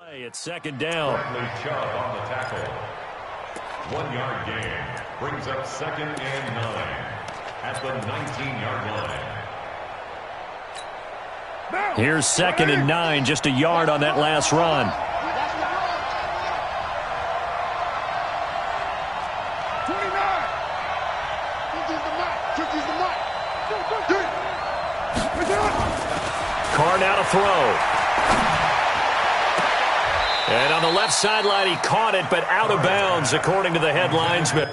It's second down. Bradley Chubb on the tackle. 1 yard gain brings up 2nd and 9 at the 19-yard line. Here's 2nd and 9, just a yard on that last run. Carr now to throw. And on the left sideline, he caught it, but out of bounds, according to the head linesman.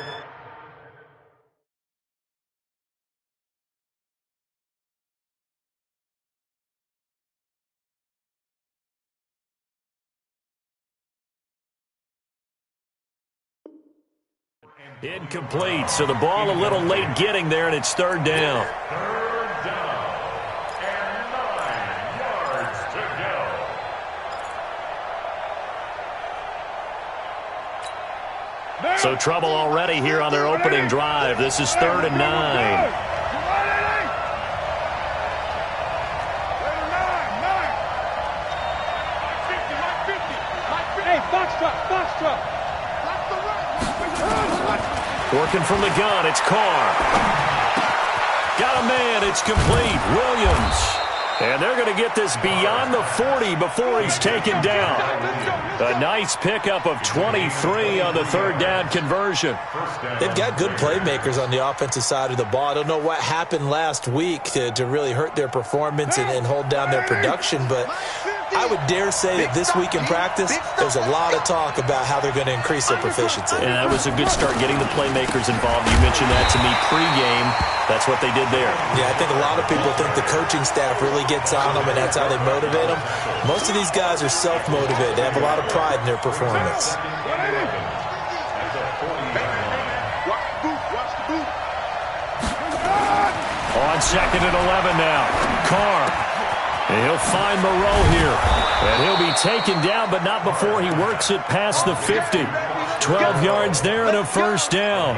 Incomplete, so the ball a little late getting there, and it's third down. Third down and 9 yards to go. So trouble already here on their opening drive. This is 3rd and 9. Working from the gun, it's Carr. Got a man, it's complete. Williams. And they're going to get this beyond the 40 before he's taken down. A nice pickup of 23 on the 3rd down conversion. They've got good playmakers on the offensive side of the ball. I don't know what happened last week to really hurt their performance and hold down their production, but I would dare say that this week in practice, there's a lot of talk about how they're going to increase their proficiency. And that was a good start, getting the playmakers involved. You mentioned that to me pregame. That's what they did there. Yeah, I think a lot of people think the coaching staff really gets on them, and that's how they motivate them. Most of these guys are self-motivated. They have a lot of pride in their performance. On 2nd and 11 now. Carr. And he'll find Moreau here. And he'll be taken down, but not before he works it past the 50. 12 yards there and a first down.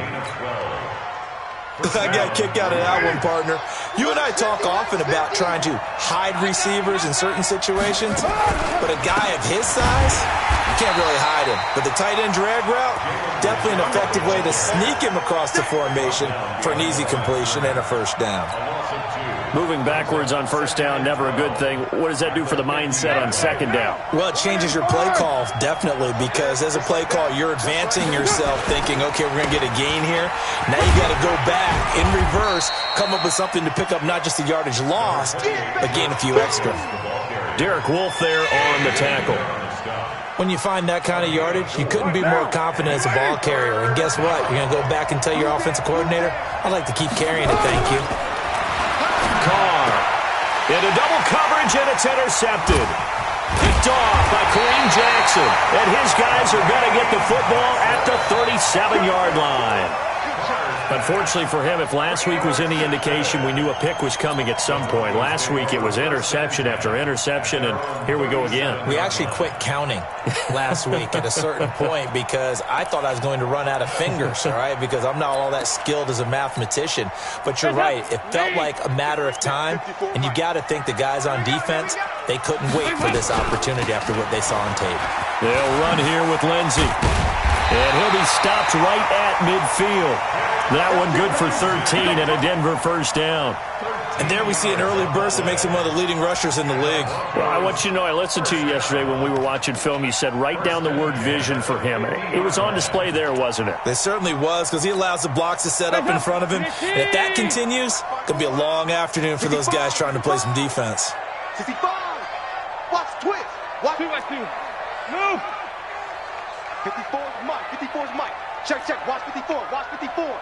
I got a kick out of that one, partner. You and I talk often about trying to hide receivers in certain situations, but a guy of his size, you can't really hide him. But the tight end drag route, definitely an effective way to sneak him across the formation for an easy completion and a first down. Moving backwards on first down, never a good thing. What does that do for the mindset on 2nd down? Well, it changes your play call, definitely, because as a play call, you're advancing yourself thinking, okay, we're going to get a gain here. Now you got to go back in reverse, come up with something to pick up not just the yardage lost, but gain a few extra. Derek Wolfe there on the tackle. When you find that kind of yardage, you couldn't be more confident as a ball carrier. And guess what? You're going to go back and tell your offensive coordinator, I'd like to keep carrying it, thank you. Carr into double coverage, and it's intercepted. Picked off by Kareem Jackson. And his guys are going to get the football at the 37-yard line. Unfortunately for him, if last week was any indication, we knew a pick was coming at some point. Last week it was interception after interception, and here we go again. We actually quit counting last week at a certain point because I thought I was going to run out of fingers, all right, because I'm not all that skilled as a mathematician. But you're right. It felt like a matter of time, and you got to think the guys on defense, they couldn't wait for this opportunity after what they saw on tape. They'll run here with Lindsey. And he'll be stopped right at midfield. That one good for 13 and a Denver first down. And there we see an early burst that makes him one of the leading rushers in the league. Well, I want you to know, I listened to you yesterday when we were watching film. You said write down the word vision for him. It was on display there, wasn't it? It certainly was, because he allows the blocks to set up in front of him. And if that continues, it's going to be a long afternoon for those guys trying to play some defense. 55. Watch twist. Watch. 2 by 2. Move. 54's Mike. 54's Mike. Check, check. Watch 54. Watch 54.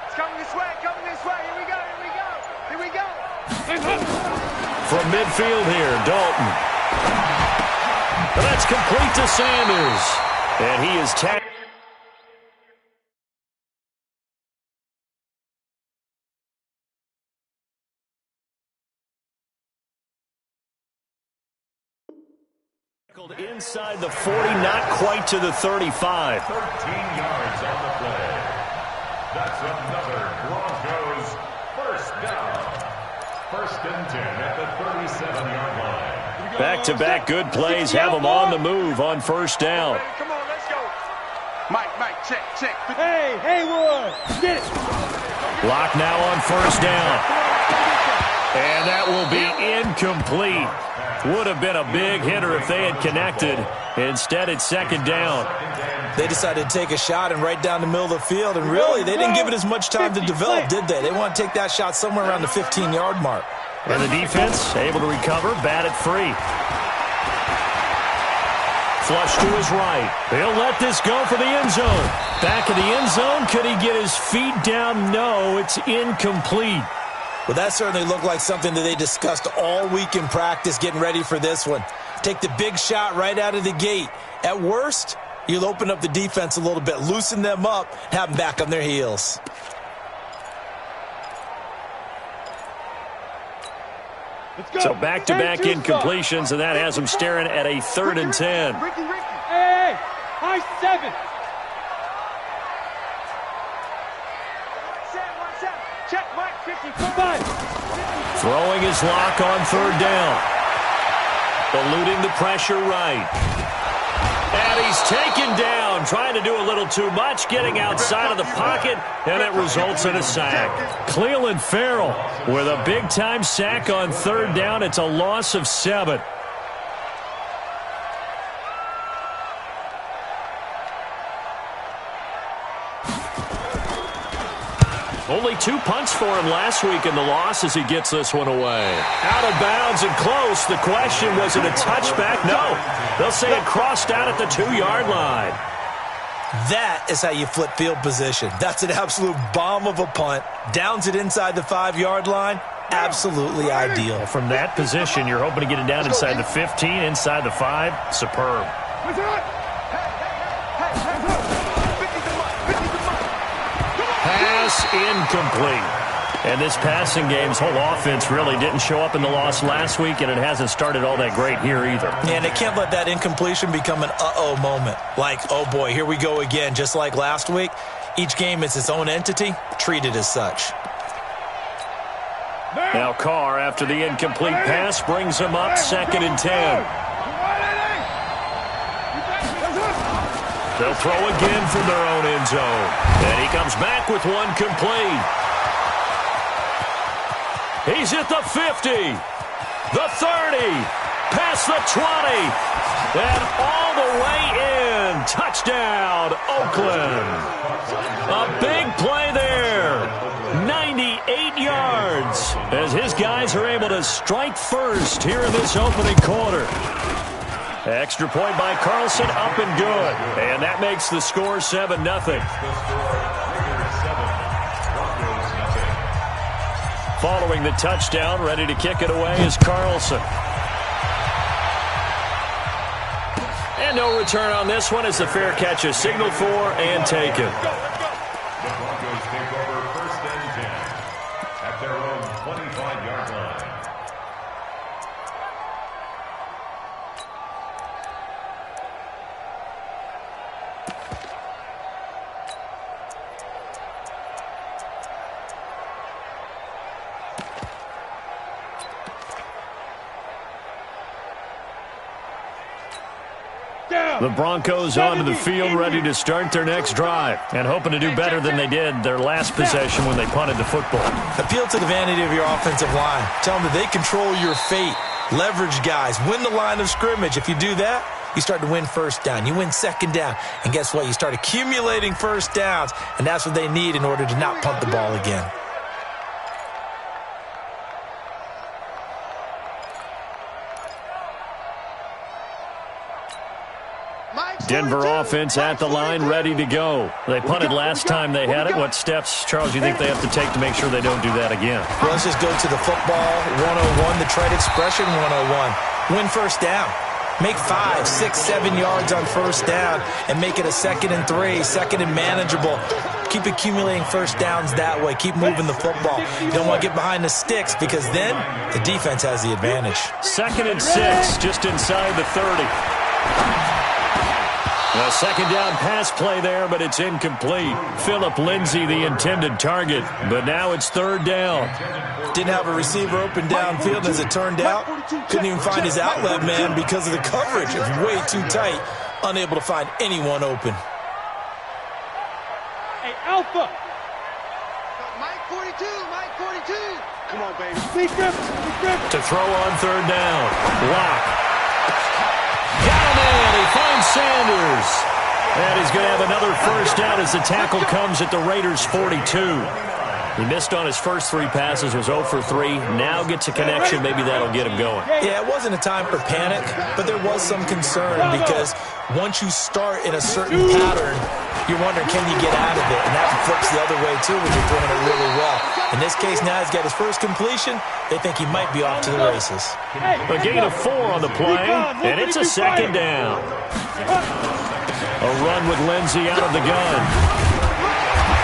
It's coming this way. Coming this way. Here we go. Here we go. Here we go. From midfield here, Dalton. But that's complete to Sanders. And he is tackled. Inside the 40, not quite to the 35. 13 yards on the play. That's another Broncos first down. First and 10 at the 37-yard line. Back-to-back good plays have them on the move on first down. Come on, let's go. Mike, check. Hey, Haywood, get it. Block now on first down. And that will be incomplete. Would have been a big hitter if they had connected. Instead, it's second down. They decided to take a shot and right down the middle of the field, and really, they didn't give it as much time to develop, did they? They want to take that shot somewhere around the 15-yard mark. And the defense able to recover, bat it free. Flush to his right. He'll let this go for the end zone. Back of the end zone. Could he get his feet down? No, it's incomplete. Well, that certainly looked like something that they discussed all week in practice getting ready for this one. Take the big shot right out of the gate. At worst, you'll open up the defense a little bit, loosen them up, have them back on their heels. So back-to-back incompletions, and that has them staring at a 3rd and 10. Hey, high 7. Check, Mike, 55. Throwing his lock on 3rd down. Eluding the pressure right. And he's taken down, trying to do a little too much, getting outside of the pocket, and it results in a sack. Cleveland Farrell with a big-time sack on 3rd down. It's a loss of 7. Only 2 punts for him last week in the loss as he gets this one away. Out of bounds and close. The question, was it a touchback? No. They'll say it crossed out at the 2-yard line. That is how you flip field position. That's an absolute bomb of a punt. Downs it inside the 5-yard line. Absolutely ideal. From that position, you're hoping to get it down inside the 15, inside the 5. Superb. Pass incomplete. And this passing game's whole offense really didn't show up in the loss last week, and it hasn't started all that great here either. Yeah, and they can't let that incompletion become an uh-oh moment. Like, oh boy, here we go again. Just like last week, each game is its own entity, treated as such. Now Carr, after the incomplete pass, brings him up 2nd and 10. They'll throw again from their own end zone. And he comes back with one complete. He's at the 50, the 30, past the 20, and all the way in. Touchdown, Oakland. A big play there. 98 yards as his guys are able to strike first here in this opening quarter. Extra point by Carlson, up and good. And that makes the score 7-0. Following the touchdown, ready to kick it away is Carlson. And no return on this one as the fair catch is signaled for and taken. The Broncos take over 1st and 10 at their own 25-yard line. The Broncos onto the field, ready to start their next drive, and hoping to do better than they did their last possession when they punted the football. Appeal to the vanity of your offensive line. Tell them that they control your fate. Leverage guys. Win the line of scrimmage. If you do that, you start to win 1st down. You win 2nd down. And guess what? You start accumulating 1st downs, and that's what they need in order to not punt the ball again. Denver offense at the line, ready to go. They punted last time they had it. What steps, Charles, do you think they have to take to make sure they don't do that again? Well, let's just go to the football 101, the trade expression 101. Win 1st down. Make 5, 6, 7 yards on 1st down and make it a 2nd and 3, 2nd and manageable. Keep accumulating 1st downs that way. Keep moving the football. You don't want to get behind the sticks because then the defense has the advantage. 2nd and 6, just inside the 30. A second down pass play there, but it's incomplete. Phillip Lindsay, the intended target, but now it's third down. Didn't have a receiver open downfield, as it turned out. Couldn't even find his outlet man because of the coverage. It was way too tight. Unable to find anyone open. Hey, Alpha! Mike 42, Mike 42. Come on, baby. Big grip, big grip. To throw on third down. Lock. Got him in. He finds Sanders. And he's going to have another first down as the tackle comes at the Raiders' 42. He missed on his first 3 passes, was 0 for 3. Now gets a connection. Maybe that'll get him going. Yeah, it wasn't a time for panic, but there was some concern because once you start in a certain pattern, you're wondering, can you get out of it? And that flips the other way, too, when you're throwing it really well. In this case, now he's got his first completion. They think he might be off to the races. A gain of 4 on the play, and it's a second down. A run with Lindsay out of the gun.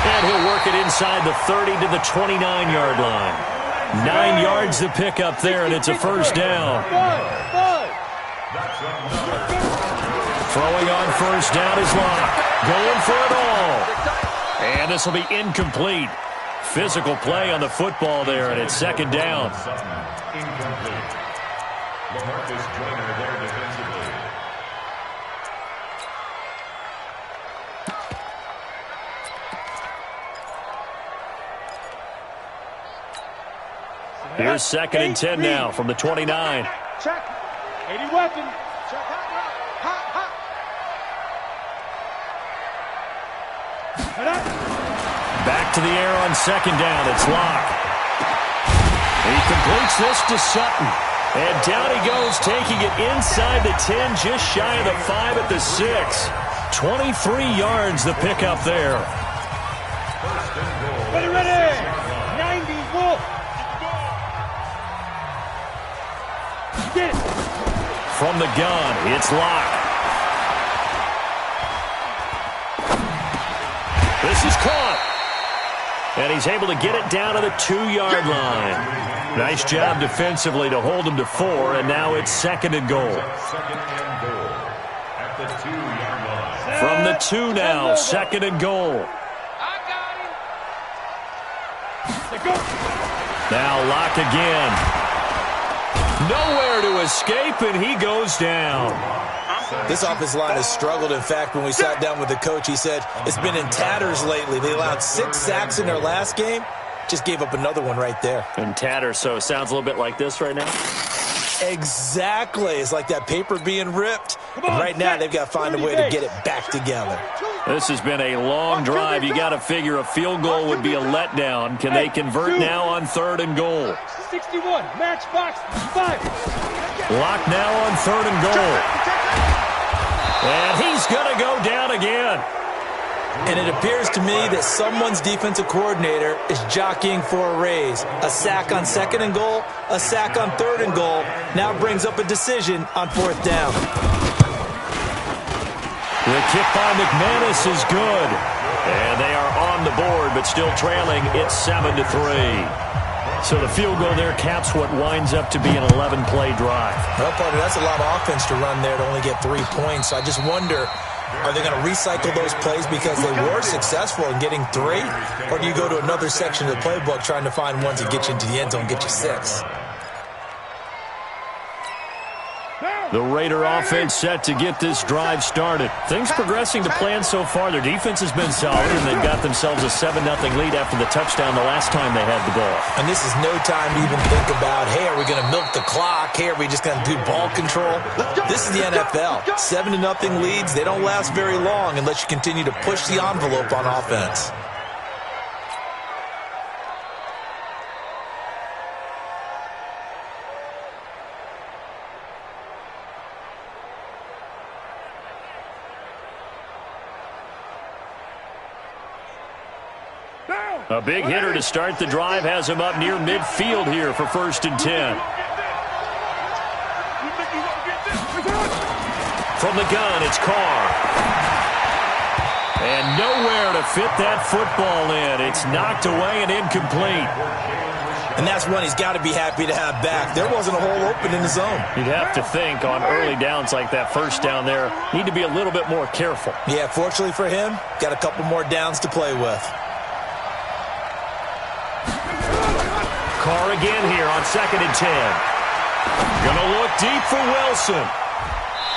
And he'll work it inside the 30 to the 29-yard line. 9 yards to pick up there, and it's a first down. Throwing on first down is Locke. Going for it all. And this will be incomplete. Physical play on the football there, and it's second down. Incomplete. LaMarcus Joyner there defensively. Here's second and 10 now from the 29. Check. 80 weapon. Check. Hot, hot. Back to the air on second down. It's Locke. He completes this to Sutton. And down he goes, taking it inside the 10, just shy of the 5 at the 6. 23 yards the pickup there. Ready, ready. 90 Wolf. Get it. From the gun, it's Locke. This is caught. And he's able to get it down to the 2-yard line. Nice job defensively to hold him to 4, and now it's second and goal. Second and goal at the 2-yard line. From the 2 now, second and goal. I got him. Now Locke again. Nowhere to escape, and he goes down. This offensive line has struggled. In fact, when we sat down with the coach, he said it's been in tatters lately. They allowed 6 sacks in their last game. Just gave up another one right there. In tatters, so it sounds a little bit like this right now. Exactly. It's like that paper being ripped. And right now, they've got to find a way to get it back together. This has been a long drive. You got to figure a field goal would be a letdown. Can they convert now on third and goal? 61, matchbox 5. Locke now on third and goal. And he's going to go down again. And it appears to me that someone's defensive coordinator is jockeying for a raise. A sack on second and goal, a sack on third and goal, now brings up a decision on fourth down. The kick by McManus is good. And they are on the board, but still trailing. It's 7-3. So the field goal there caps what winds up to be an 11-play drive. Well, partner, that's a lot of offense to run there to only get 3 points. I just wonder, are they going to recycle those plays because they were successful in getting 3? Or do you go to another section of the playbook trying to find ones that get you into the end zone and get you 6? The Raider offense set to get this drive started. Things progressing to plan so far. Their defense has been solid, and they've got themselves a 7-0 lead after the touchdown the last time they had the ball. And this is no time to even think about, hey, are we going to milk the clock? Hey, are we just going to do ball control? This is the NFL. 7-0 leads, they don't last very long unless you continue to push the envelope on offense. A big hitter to start the drive has him up near midfield here for first and 10. From the gun, it's Carr. And nowhere to fit that football in. It's knocked away and incomplete. And that's one he's got to be happy to have back. There wasn't a hole open in the zone. You'd have to think on early downs like that first down there, need to be a little bit more careful. Yeah, fortunately for him, got a couple more downs to play with. Carr again here on 2nd and 10. Gonna look deep for Wilson.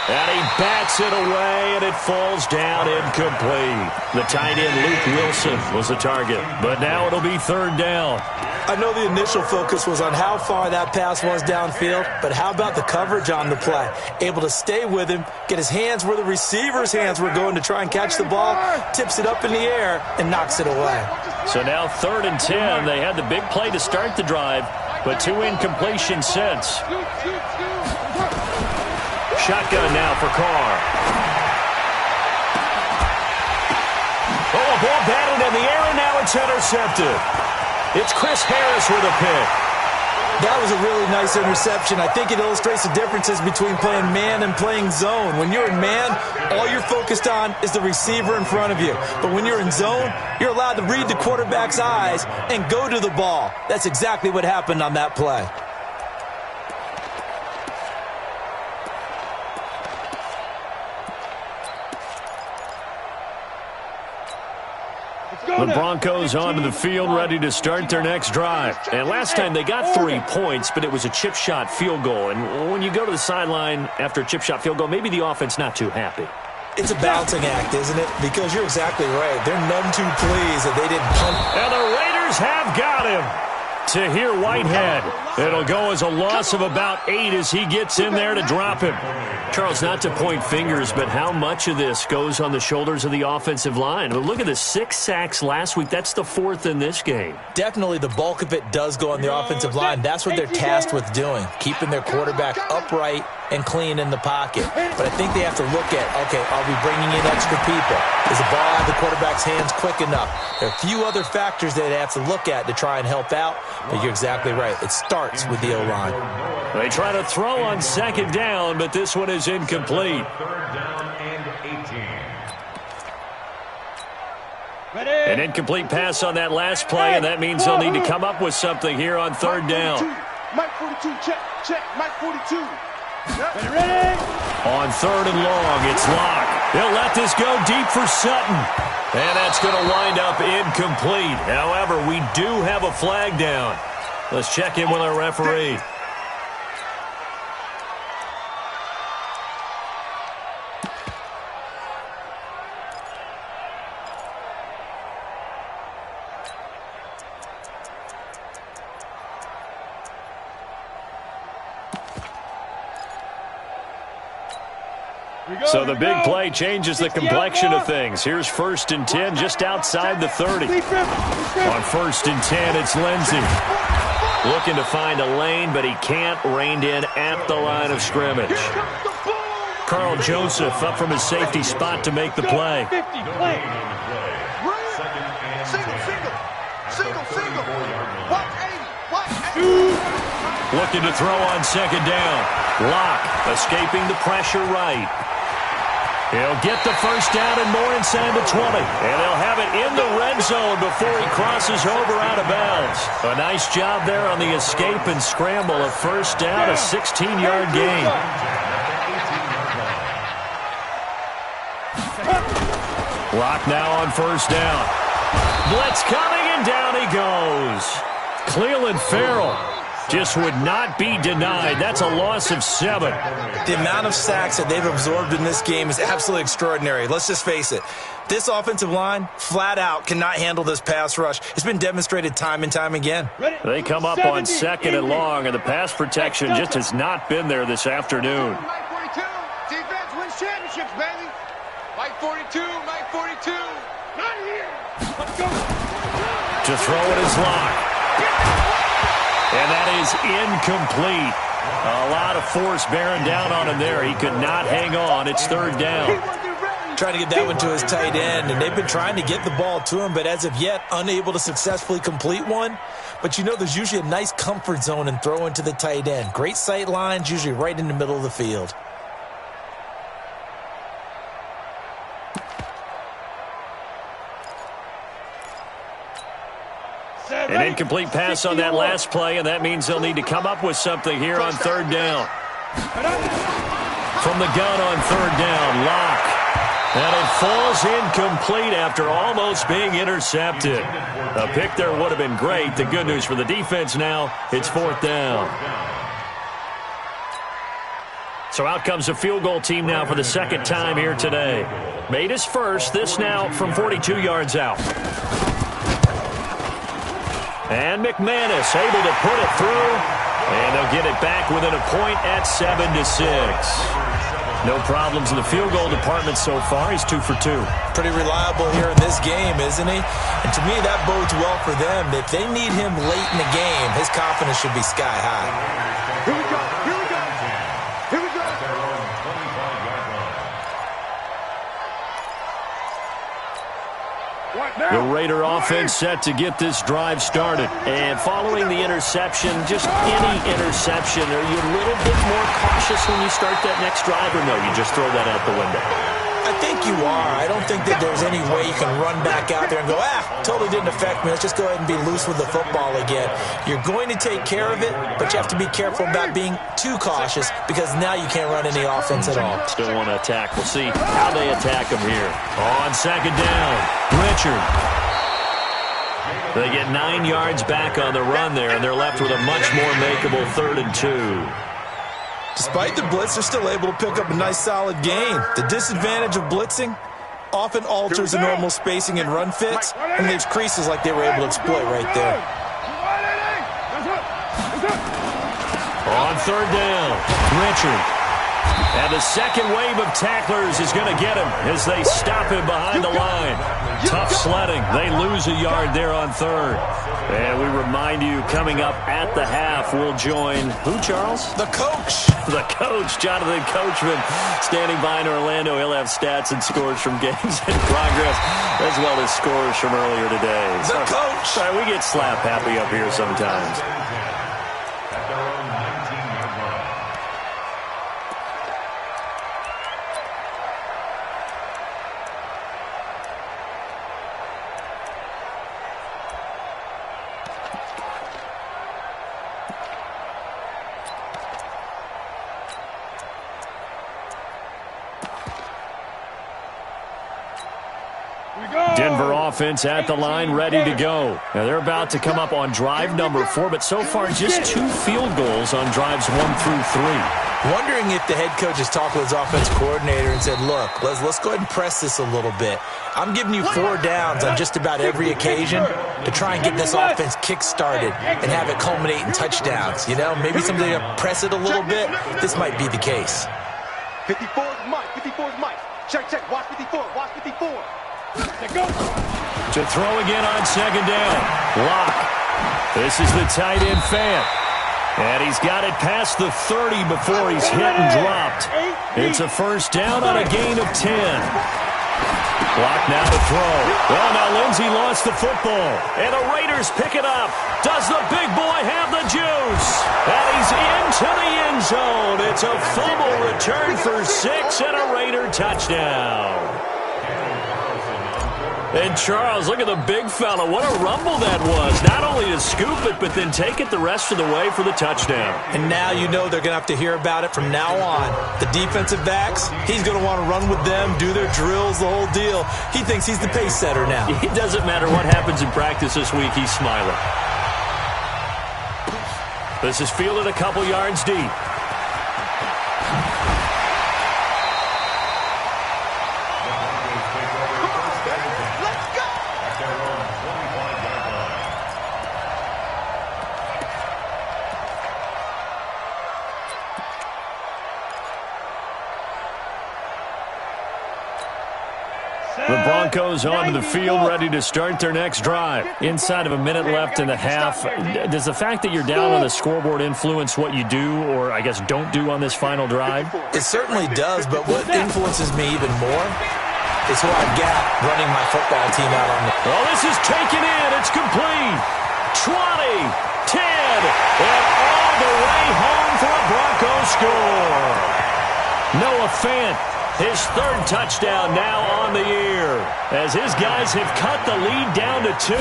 And he bats it away, and it falls down incomplete. The tight end, Luke Wilson, was the target. But now it'll be 3rd down. I know the initial focus was on how far that pass was downfield, but how about the coverage on the play? Able to stay with him, get his hands where the receiver's hands were going to try and catch the ball, tips it up in the air, and knocks it away. So now 3rd and 10. They had the big play to start the drive, but 2 incompletions since. Shotgun now for Carr. Oh, a ball batted in the air, and now it's intercepted. It's Chris Harris with a pick. That was a really nice interception. I think it illustrates the differences between playing man and playing zone. When you're in man, all you're focused on is the receiver in front of you. But when you're in zone, you're allowed to read the quarterback's eyes and go to the ball. That's exactly what happened on that play. The Broncos onto the field, ready to start their next drive. And last time they got 3 points, but it was a chip shot field goal. And when you go to the sideline after a chip shot field goal, maybe the offense not too happy. It's a balancing act, isn't it? Because you're exactly right. They're none too pleased that they didn't punt. And the Raiders have got him. Tahir Whitehead. It'll go as a loss of about 8 as he gets in there to drop him. Charles, not to point fingers, but how much of this goes on the shoulders of the offensive line? But look at the 6 sacks last week. That's the 4th in this game. Definitely the bulk of it does go on the offensive line. That's what they're tasked with doing, keeping their quarterback upright and clean in the pocket. But I think they have to look at, okay, are we bringing in extra people? Is the ball out of the quarterback's hands quick enough? There are a few other factors that they have to look at to try and help out, but you're exactly right. It starts with the O-line. They try to throw on 2nd down, but this one is incomplete. 3rd down and 18. An incomplete pass on that last play, and that means they'll need to come up with something here on 3rd down. Mike 42, check, Mike 42. Ready? On 3rd and long, it's Locke. He'll let this go deep for Sutton. And that's going to wind up incomplete. However, we do have a flag down. Let's check in with our referee. So the big play changes the complexion of things. Here's 1st and 10 just outside the 30. On 1st and 10, it's Lindsey. Looking to find a lane, but he can't. Reined in at the line of scrimmage. Carl Joseph up from his safety spot to make the play. Looking to throw on 2nd down. Locke escaping the pressure right. He'll get the 1st down and more inside the 20. And they'll have it in the red zone before he crosses over out of bounds. A nice job there on the escape and scramble. A 1st down, a 16-yard gain. Locke now on 1st down. Blitz coming, and down he goes. Cleveland Farrell just would not be denied. That's a loss of 7. The amount of sacks that they've absorbed in this game is absolutely extraordinary. Let's just face it. This offensive line, flat out, cannot handle this pass rush. It's been demonstrated time and time again. They come up on 2nd and long, and the pass protection just has not been there this afternoon. Mike 42, defense wins championships, baby. Mike 42, Mike 42. Not here. Let's go. To throw it is Locke. And that is incomplete. A lot of force bearing down on him there. He could not hang on. It's 3rd down. Trying to get that one to his tight end, and they've been trying to get the ball to him, but as of yet, unable to successfully complete one. But you know, there's usually a nice comfort zone in throwing to the tight end. Great sight lines, usually right in the middle of the field. An Incomplete pass on that last play, and that means they'll need to come up with something here on third down. From the gun on third down, Locke. And it falls incomplete after almost being intercepted. A pick there would have been great. The good news for the defense now, it's fourth down. So out comes the field goal team now for the second time here today. Made his first, this now from 42 yards out. And McManus able to put it through. And they'll get it back within a point at 7-6. No problems in the field goal department so far. He's 2 for 2. Pretty reliable here in this game, isn't he? And to me, that bodes well for them. If they need him late in the game, his confidence should be sky high. Here we go. Here we go. Here we go. The Raider offense set to get this drive started. And following the interception, just any interception, are you a little bit more cautious when you start that next drive, or no, you just throw that out the window? I think you are. I don't think that there's any way you can run back out there and go, totally didn't affect me. Let's just go ahead and be loose with the football again. You're going to take care of it, but you have to be careful about being too cautious because now you can't run any offense at all. Still want to attack. We'll see how they attack him here. On second down, Richard. They get 9 yards back on the run there, and they're left with a much more makeable 3rd and 2. Despite the blitz, they're still able to pick up a nice solid gain. The disadvantage of blitzing often alters the normal spacing and run fits and leaves creases like they were able to exploit right there. On third down, Richard. And the second wave of tacklers is going to get him as they stop him behind the line. Tough sledding. They lose a yard there on third. And we remind you, coming up at the half, we'll join who, Charles? The coach. The coach, Jonathan Coachman, standing by in Orlando. He'll have stats and scores from games in progress, as well as scores from earlier today. The coach. Sorry, we get slap happy up here sometimes. Denver offense at the line, ready to go. Now they're about to come up on drive number 4, but so far just 2 field goals on drives 1 through 3. Wondering if the head coach has talked with his offense coordinator and said, look, let's go ahead and press this a little bit. I'm giving you 4 downs on just about every occasion to try and get this offense kick-started and have it culminate in touchdowns. You know, maybe somebody to press it a little bit. This might be the case. 54's Mike. 54's Mike. Check. Watch 54. Watch 54. To throw again on second down. Locke. This is the tight end Fant. And he's got it past the 30 before he's hit and dropped. It's a first down on a gain of 10. Locke now to throw. Well, now Lindsey lost the football. And the Raiders pick it up. Does the big boy have the juice? And he's into the end zone. It's a fumble return for 6 and a Raider touchdown. And Charles, look at the big fella. What a rumble that was. Not only to scoop it, but then take it the rest of the way for the touchdown. And now you know they're going to have to hear about it from now on. The defensive backs, he's going to want to run with them, do their drills, the whole deal. He thinks he's the pace setter now. It doesn't matter what happens in practice this week, he's smiling. This is fielded a couple yards deep. The Broncos onto the field, ready to start their next drive. Inside of a minute left in the half. Does the fact that you're down on the scoreboard influence what you do, or I guess don't do on this final drive? It certainly does, but what influences me even more is who I've got running my football team out on the... Well, this is taken in. It's complete. 20, 10, and all the way home for a Broncos score. Noah Fant. His 3rd touchdown now on the year as his guys have cut the lead down to 2.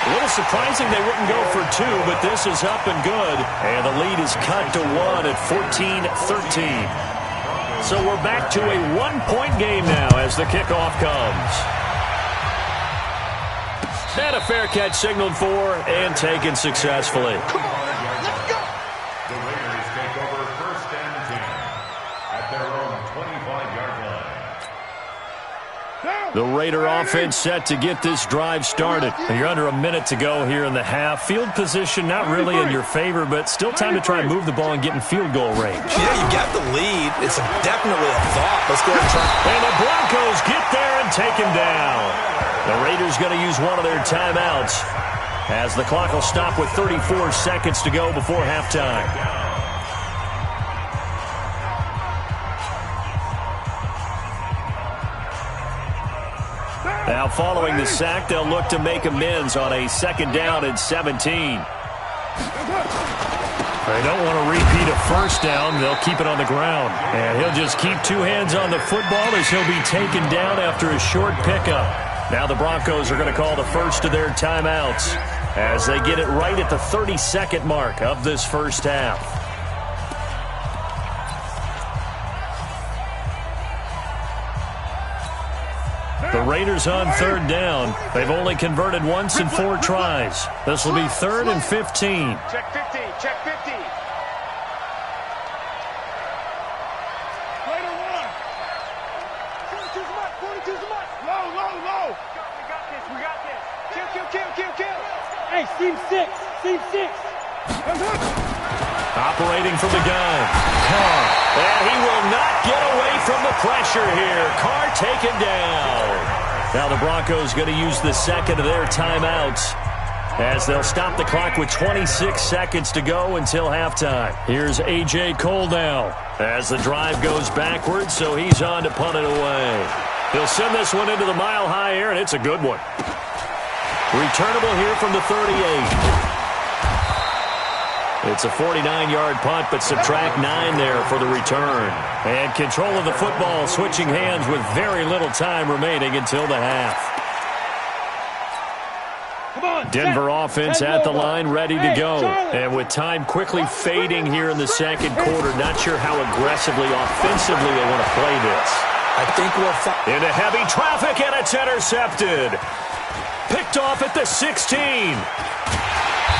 A little surprising they wouldn't go for two, but this is up and good. And the lead is cut to 1 at 14-13. So we're back to a one-point game now as the kickoff comes. And a fair catch signaled for and taken successfully. The Raiders take over 1st and 10 at their own 25-yard line. The Raider offense set to get this drive started. You're under a minute to go here in the half. Field position not really in your favor, but still time to try and move the ball and get in field goal range. Yeah, you got the lead. It's definitely a thought. Let's go and try. And the Broncos get there and take him down. The Raiders going to use one of their timeouts as the clock will stop with 34 seconds to go before halftime. Now following the sack, they'll look to make amends on a 2nd down and 17. They don't want to repeat a 1st down. They'll keep it on the ground. And he'll just keep 2 hands on the football as he'll be taken down after a short pickup. Now the Broncos are going to call the first of their timeouts as they get it right at the 32nd mark of this first half. The Raiders on 3rd down. They've only converted once in 4 tries. This will be 3rd and 15. Check 50. Check 50. Raider 1. 42's much. 42's much. Low, low, low. We got this. We got this. Kill, kill, kill, kill, kill. Hey, seam 6. Seam 6. Operating from the gun, Carr. And he will not get away from the pressure here. Carr taken down. Now the Broncos going to use the 2nd of their timeouts as they'll stop the clock with 26 seconds to go until halftime. Here's A.J. Cole now as the drive goes backwards, so he's on to punt it away. He'll send this one into the mile-high air, and it's a good one. Returnable here from the 38. It's a 49-yard punt, but subtract 9 there for the return. And control of the football switching hands with very little time remaining until the half. Denver offense at the line, ready to go. And with time quickly fading here in the 2nd quarter, not sure how aggressively, offensively they want to play this. I think we'll into heavy traffic, and it's intercepted. Picked off at the 16.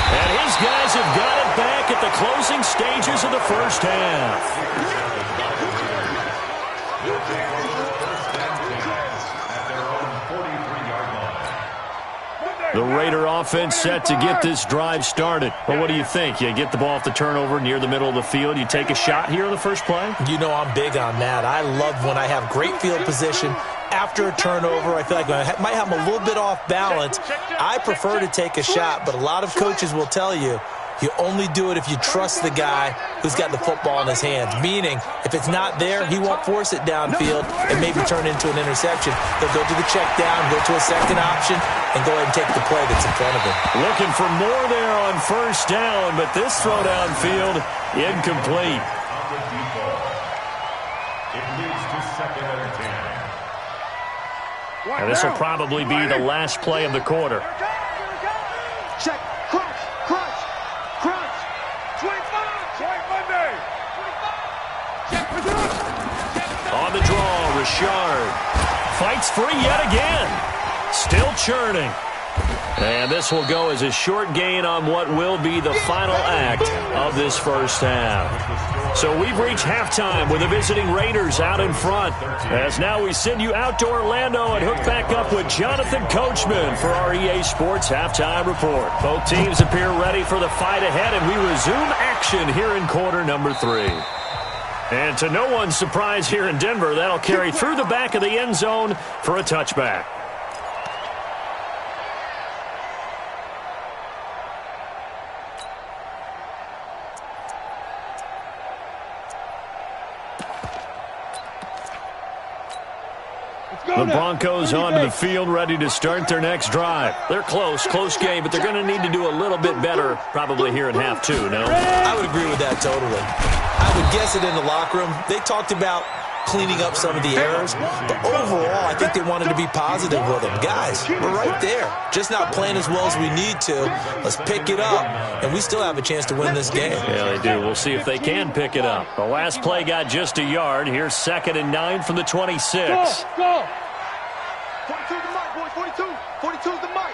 And his guys have got it back at the closing stages of the first half. The Raider offense set to get this drive started. Well, what do you think? You get the ball off the turnover near the middle of the field. You take a shot here on the first play? You know I'm big on that. I love when I have great field position. After a turnover, I feel like I might have them a little bit off balance. I prefer to take a shot, but a lot of coaches will tell you, you only do it if you trust the guy who's got the football in his hands. Meaning, if it's not there, he won't force it downfield and maybe turn into an interception. He'll go to the check down, go to a 2nd option, and go ahead and take the play that's in front of him. Looking for more there on 1st down, but this throw downfield, incomplete. It leads to 2nd and 10. And this will probably be the last play of the quarter. Check. Crunch. Crunch. Crunch. 25. Check Monday. 25. On the draw, Richard fights free yet again. Still churning. And this will go as a short gain on what will be the final act of this first half. So we've reached halftime with the visiting Raiders out in front. As now we send you out to Orlando and hook back up with Jonathan Coachman for our EA Sports Halftime Report. Both teams appear ready for the fight ahead, and we resume action here in quarter number 3. And to no one's surprise here in Denver, that'll carry through the back of the end zone for a touchback. The Broncos onto the field, ready to start their next drive. They're close game, but they're going to need to do a little bit better probably here in half 2, no? I would agree with that totally. I would guess it in the locker room. They talked about cleaning up some of the errors. But overall, I think they wanted to be positive with him. Guys, we're right there. Just not playing as well as we need to. Let's pick it up, and we still have a chance to win this game. Yeah, they do. We'll see if they can pick it up. The last play got just a yard. Here's 2nd and 9 from the 26. Go. 42's the mic, boys. 42. 42's the mic.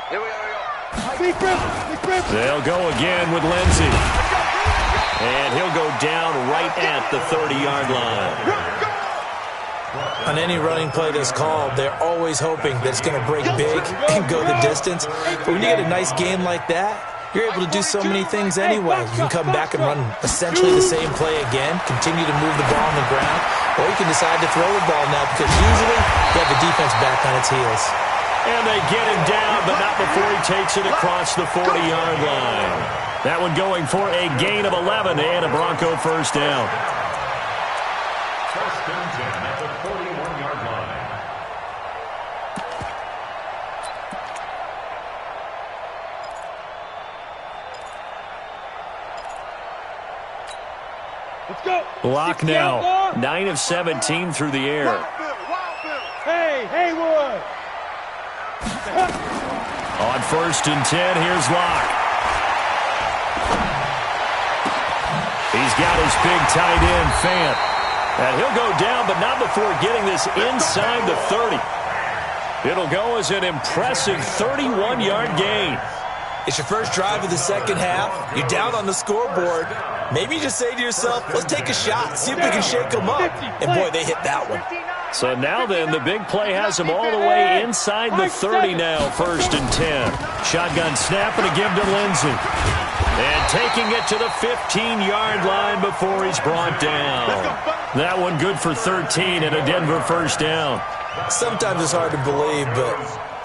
Here we go. Big grip. They'll go again with Lindsey. And he'll go down right at the 30-yard line. On any running play that's called, they're always hoping that it's going to break big and go the distance. But when you get a nice game like that, you're able to do so many things anyway. You can come back and run essentially the same play again, continue to move the ball on the ground, or you can decide to throw the ball now because usually you have the defense back on its heels. And they get him down, but not before he takes it across the 40-yard line. That one going for a gain of 11 and a Bronco first down. First and 10 at the 41-yard line. Let's go. Block now. 9 of 17 through the air. Hey, Haywood. On 1st and 10, here's Locke. He's got his big tight end, Fant. And he'll go down, but not before getting this inside the 30. It'll go as an impressive 31-yard gain. It's your first drive of the second half. You're down on the scoreboard. Maybe you just say to yourself, let's take a shot, see if we can shake them up. And, boy, they hit that one. So now then, the big play has him all the way inside the 30 now, 1st and 10. Shotgun snap and a give to Lindsey. And taking it to the 15-yard line before he's brought down. That one good for 13 and a Denver first down. Sometimes it's hard to believe, but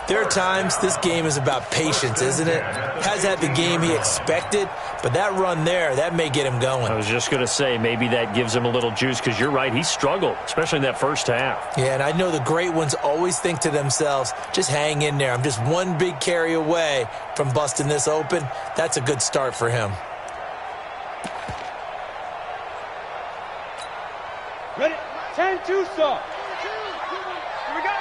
there are times this game is about patience, isn't it? Has had the game he expected, but that run there, that may get him going. I was just going to say, maybe that gives him a little juice because you're right, he struggled, especially in that first half. Yeah, and I know the great ones always think to themselves, just hang in there. I'm just one big carry away from busting this open. That's a good start for him. Ready? 10-2, sir. Here we go.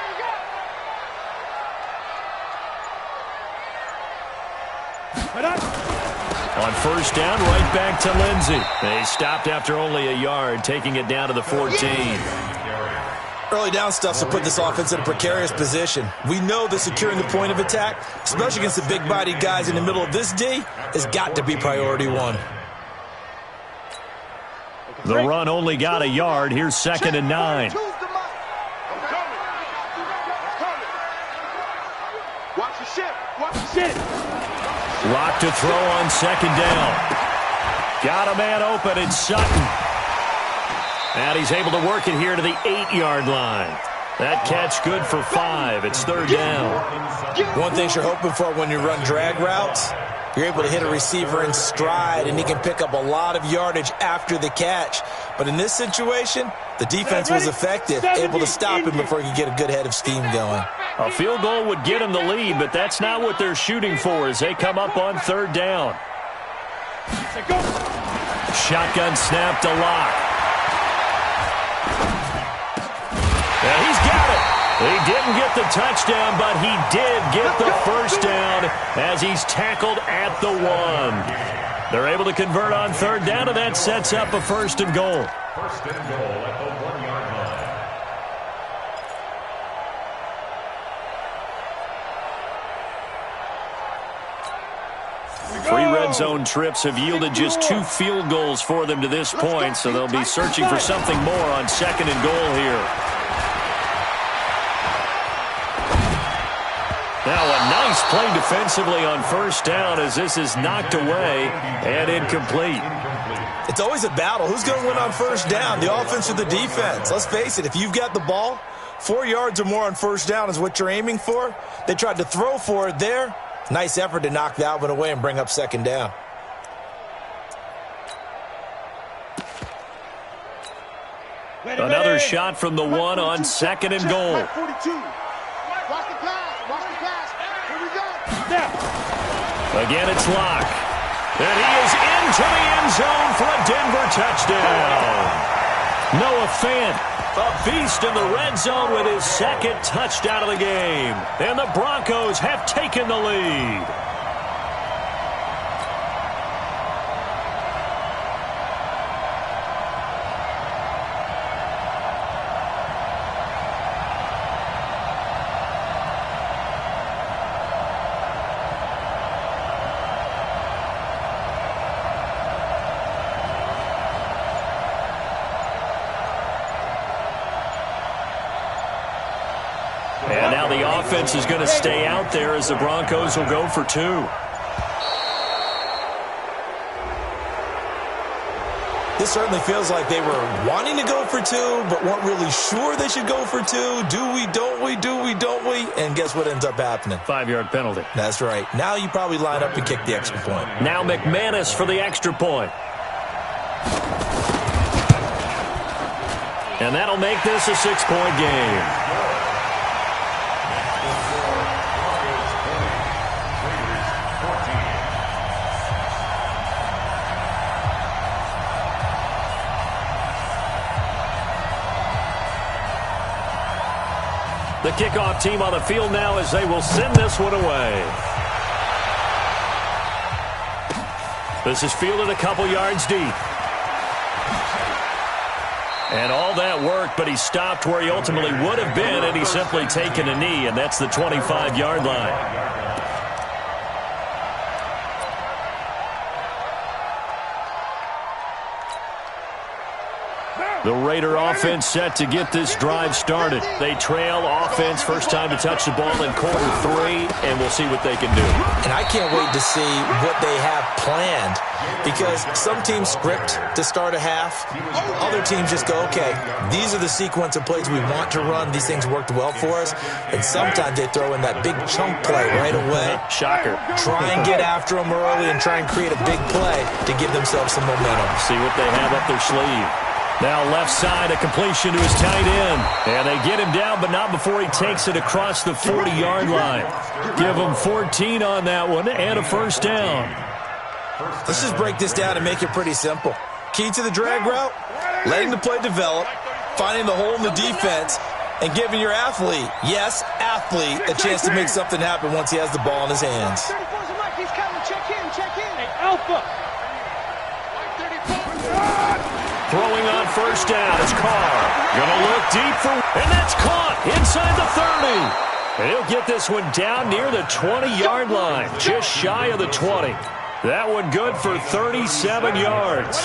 On first down, right back to Lindsey. They stopped after only a yard, taking it down to the 14. Early down stuff's to put this offense in a precarious position. We know that securing the point of attack, especially against the big-bodied guys in the middle of this D, has got to be priority one. The run only got a yard. Here's 2nd and 9. Watch the shit. Lock to throw on 2nd down. Got a man open, it's Sutton. And he's able to work it here to the 8-yard line. That catch good for 5. It's 3rd down. One thing you're hoping for when you run drag routes, you're able to hit a receiver in stride, and he can pick up a lot of yardage after the catch. But in this situation, the defense was effective, able to stop him before he could get a good head of steam going. A field goal would get him the lead, but that's not what they're shooting for as they come up on 3rd down. Shotgun snap to Locke. And he's got it. He didn't get the touchdown, but he did get the first down as he's tackled at the 1. They're able to convert on 3rd down, and that sets up a 1st and goal. 1st and goal at the 1-yard line. Three red zone trips have yielded just 2 field goals for them to this point, so they'll be searching for something more on 2nd and goal here. Now a nice play defensively on 1st down as this is knocked away and incomplete. It's always a battle. Who's going to win on 1st down, the offense or the defense? Let's face it, if you've got the ball, 4 yards or more on 1st down is what you're aiming for. They tried to throw for it there. Nice effort to knock that one away and bring up 2nd down. Another shot from the 1 on 2nd and goal. Watch the pass. Here we go. Again, it's Locke. And he is into the end zone for a Denver touchdown. Noah Fant A beast in the red zone with his second touchdown of the game. And the Broncos have taken the lead. And now the offense is going to stay out there as the Broncos will go for 2. This certainly feels like they were wanting to go for 2, but weren't really sure they should go for 2. Do we, don't we, do we, don't we? And guess what ends up happening? 5-yard penalty. That's right. Now you probably line up and kick the extra point. Now McManus for the extra point. And that'll make this a 6-point game. The kickoff team on the field now as they will send this one away. This is fielded a couple yards deep. And all that work, but he stopped where he ultimately would have been, and he's simply taken a knee, and that's the 25-yard line. The Raider offense set to get this drive started. They trail offense, first time to touch the ball in quarter 3, and we'll see what they can do. And I can't wait to see what they have planned, because some teams script to start a half. Other teams just go, okay, these are the sequence of plays we want to run. These things worked well for us. And sometimes they throw in that big chunk play right away. Shocker. Try and get after them early and try and create a big play to give themselves some momentum. See what they have up their sleeve. Now left side, a completion to his tight end. And they get him down, but not before he takes it across the 40-yard line. Give him 14 on that one and a first down. Let's just break this down and make it pretty simple. Key to the drag route, letting the play develop, finding the hole in the defense, and giving your athlete, yes, athlete, a chance to make something happen once he has the ball in his hands. Throwing on first down is Carr. Gonna look deep for, and that's caught inside the 30. And he'll get this one down near the 20-yard line, just shy of the 20. That one good for 37 yards.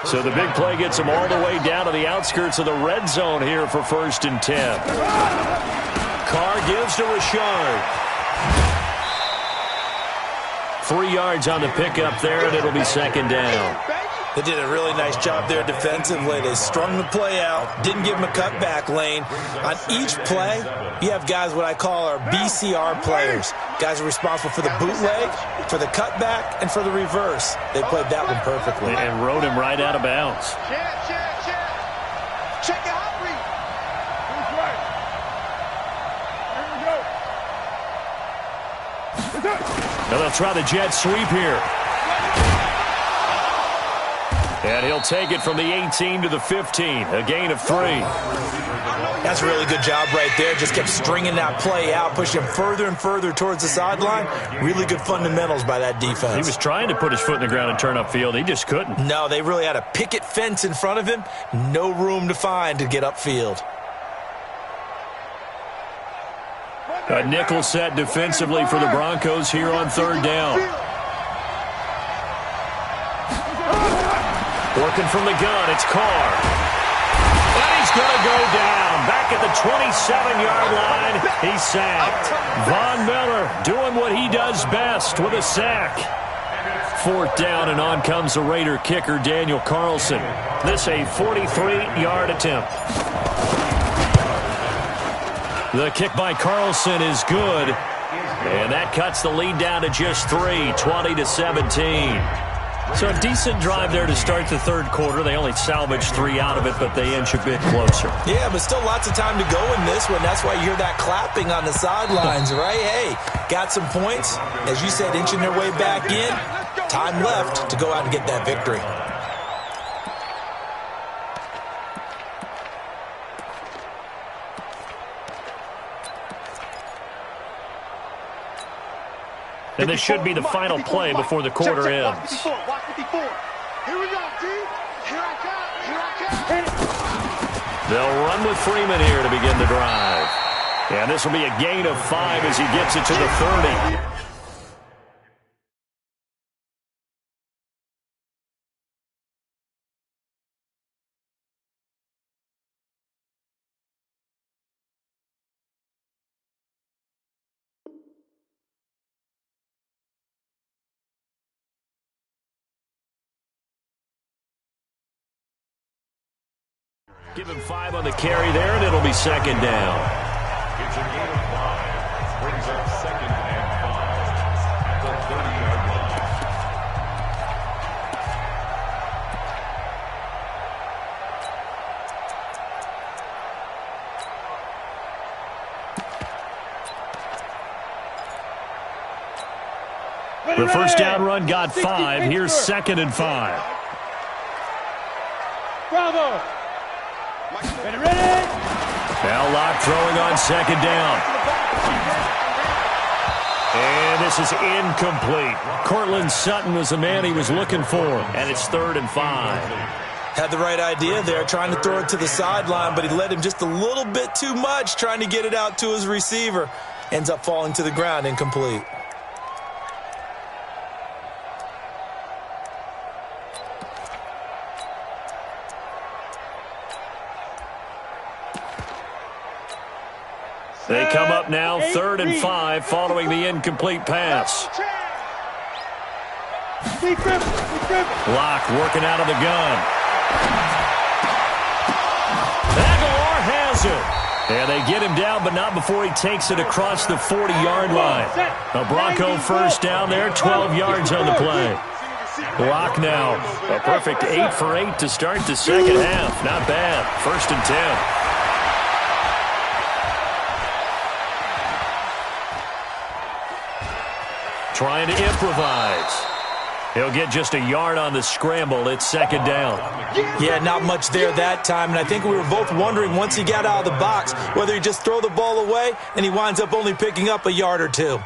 So the big play gets him all the way down to the outskirts of the red zone here for 1st and 10. Carr gives to Richard. 3 yards on the pickup there, and it'll be 2nd down. They did a really nice job there defensively. They strung the play out, didn't give him a cutback lane. On each play, you have guys what I call our BCR players. Guys are responsible for the bootleg, for the cutback, and for the reverse. They played that one perfectly. And rode him right out of bounds. Check your hot read. Now they'll try the jet sweep here. And he'll take it from the 18 to the 15, a gain of 3. That's a really good job right there. Just kept stringing that play out, pushing him further and further towards the sideline. Really good fundamentals by that defense. He was trying to put his foot in the ground and turn upfield. He just couldn't. No, they really had a picket fence in front of him. No room to find to get upfield. A nickel set defensively for the Broncos here on 3rd down. Working from the gun, it's Carr. And he's going to go down. Back at the 27-yard line, he's sacked. Von Miller doing what he does best with a sack. 4th down, and on comes the Raider kicker, Daniel Carlson. This a 43-yard attempt. The kick by Carlson is good. And that cuts the lead down to just 3, 20-17. So a decent drive there to start the 3rd quarter. They only salvaged 3 out of it, but they inch a bit closer. Yeah, but still lots of time to go in this one. That's why you hear that clapping on the sidelines, right? Hey, got some points. As you said, inching their way back in. Time left to go out and get that victory. And this should be the final play before the quarter ends. Watch 54. Watch 54. Here we go, G. Here I come. Here I come. They'll run with Freeman here to begin the drive. And this will be a gain of 5 as he gets it to the 30. Give him 5 on the carry there, and it'll be second down. It's a gain of 5. Brings up second and 5 at the 30-yard line. The first down run got 5. Here's second and 5. Bravo. Ready. Now Locke throwing on second down. And this is incomplete. Cortland Sutton was the man he was looking for. And it's 3rd and 5. Had the right idea there, trying to throw it to the sideline, but he led him just a little bit too much, trying to get it out to his receiver. Ends up falling to the ground, incomplete. They come up now, 3rd and 5, following the incomplete pass. Locke working out of the gun. Aguilar has it. And they get him down, but not before he takes it across the 40-yard line. A Bronco first down there, 12 yards on the play. Locke now, a perfect 8 for 8 to start the second half. Not bad. 1st and 10. Trying to improvise. He'll get just a yard on the scramble. It's second down. Yeah, not much there that time, and I think we were both wondering once he got out of the box whether he'd just throw the ball away, and he winds up only picking up a yard or 2.